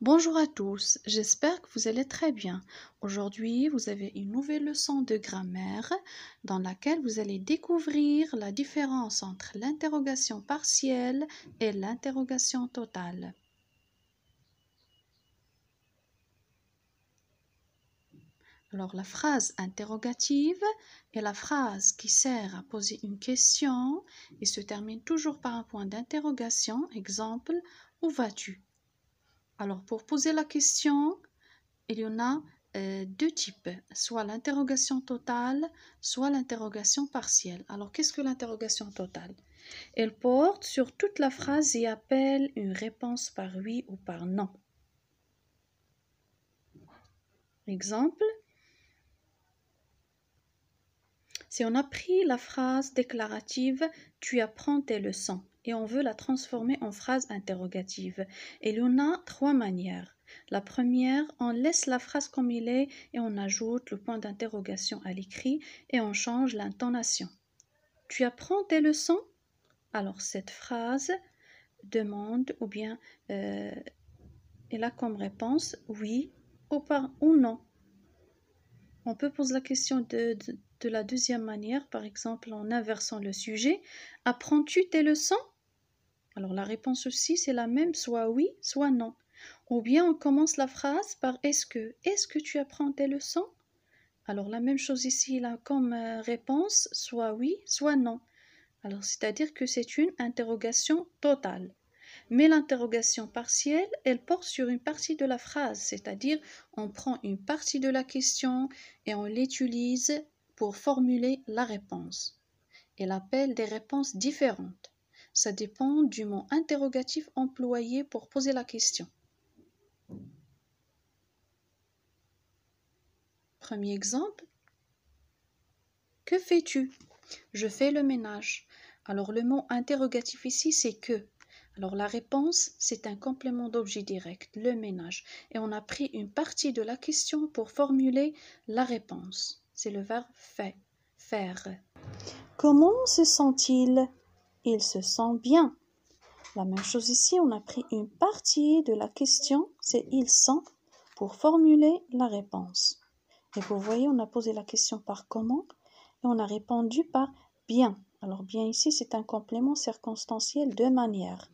Bonjour à tous, j'espère que vous allez très bien. Aujourd'hui, vous avez une nouvelle leçon de grammaire dans laquelle vous allez découvrir la différence entre l'interrogation partielle et l'interrogation totale. Alors, la phrase interrogative est la phrase qui sert à poser une question et se termine toujours par un point d'interrogation. Exemple, où vas-tu? Alors, pour poser la question, il y en a deux types, soit l'interrogation totale, soit l'interrogation partielle. Alors, qu'est-ce que l'interrogation totale? Elle porte sur toute la phrase et appelle une réponse par oui ou par non. Exemple, si on a pris la phrase déclarative « tu apprends tes leçons » et on veut la transformer en phrase interrogative, il y en a trois manières. La première, on laisse la phrase comme il est et on ajoute le point d'interrogation à l'écrit et on change l'intonation. Tu apprends tes leçons? Alors cette phrase demande ou bien elle a comme réponse oui ou non. On peut poser la question de la deuxième manière, par exemple en inversant le sujet. Apprends-tu tes leçons? Alors la réponse aussi c'est la même, soit oui, soit non. Ou bien on commence la phrase par est-ce que tu apprends tes leçons? Alors la même chose ici, là, comme réponse, soit oui, soit non. Alors c'est-à-dire que c'est une interrogation totale. Mais l'interrogation partielle, elle porte sur une partie de la phrase, c'est-à-dire on prend une partie de la question et on l'utilise pour formuler la réponse. Elle appelle des réponses différentes. Ça dépend du mot interrogatif employé pour poser la question. Premier exemple. Que fais-tu? Je fais le ménage. Alors le mot interrogatif ici, c'est que. Alors la réponse, c'est un complément d'objet direct, le ménage. Et on a pris une partie de la question pour formuler la réponse. C'est le verbe fait, faire. Comment se sent-il? Il se sent bien. La même chose ici, on a pris une partie de la question, c'est il sent, pour formuler la réponse. Et vous voyez, on a posé la question par comment et on a répondu par bien. Alors bien ici, c'est un complément circonstanciel de manière.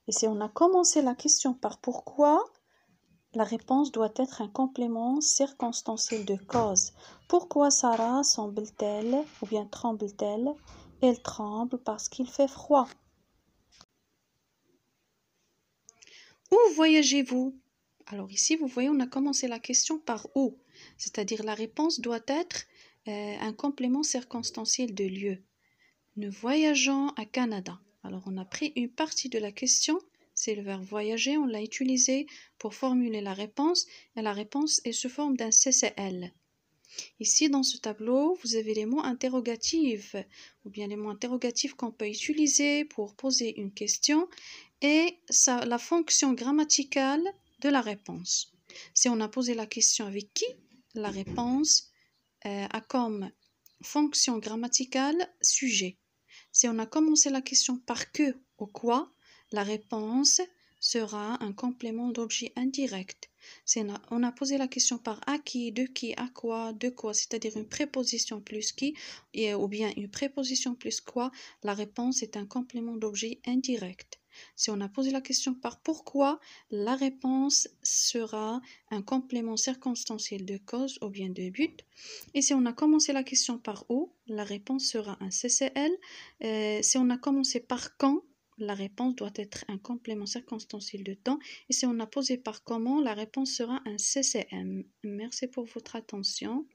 Et si on a commencé la question par pourquoi, la réponse doit être un complément circonstanciel de cause. Pourquoi Sarah semble-t-elle ou bien tremble-t-elle? Elle tremble parce qu'il fait froid. Où voyagez-vous? Alors ici, vous voyez, on a commencé la question par où, c'est-à-dire la réponse doit être un complément circonstanciel de lieu. Nous voyageons à Canada. Alors on a pris une partie de la question, c'est le verbe voyager, on l'a utilisé pour formuler la réponse, et la réponse est sous forme d'un CCL. Ici, dans ce tableau, vous avez les mots interrogatifs, ou bien les mots interrogatifs qu'on peut utiliser pour poser une question, et la fonction grammaticale de la réponse. Si on a posé la question avec qui, la réponse a comme fonction grammaticale sujet. Si on a commencé la question par que ou quoi, la réponse sera un complément d'objet indirect. Si on a posé la question par à qui, de quoi, c'est-à-dire une préposition plus qui, ou bien une préposition plus quoi, la réponse est un complément d'objet indirect. Si on a posé la question par pourquoi, la réponse sera un complément circonstanciel de cause ou bien de but. Et si on a commencé la question par où, la réponse sera un CCL. Si on a commencé par quand, la réponse doit être un complément circonstanciel de temps. Et si on a posé par comment, la réponse sera un CCM. Merci pour votre attention.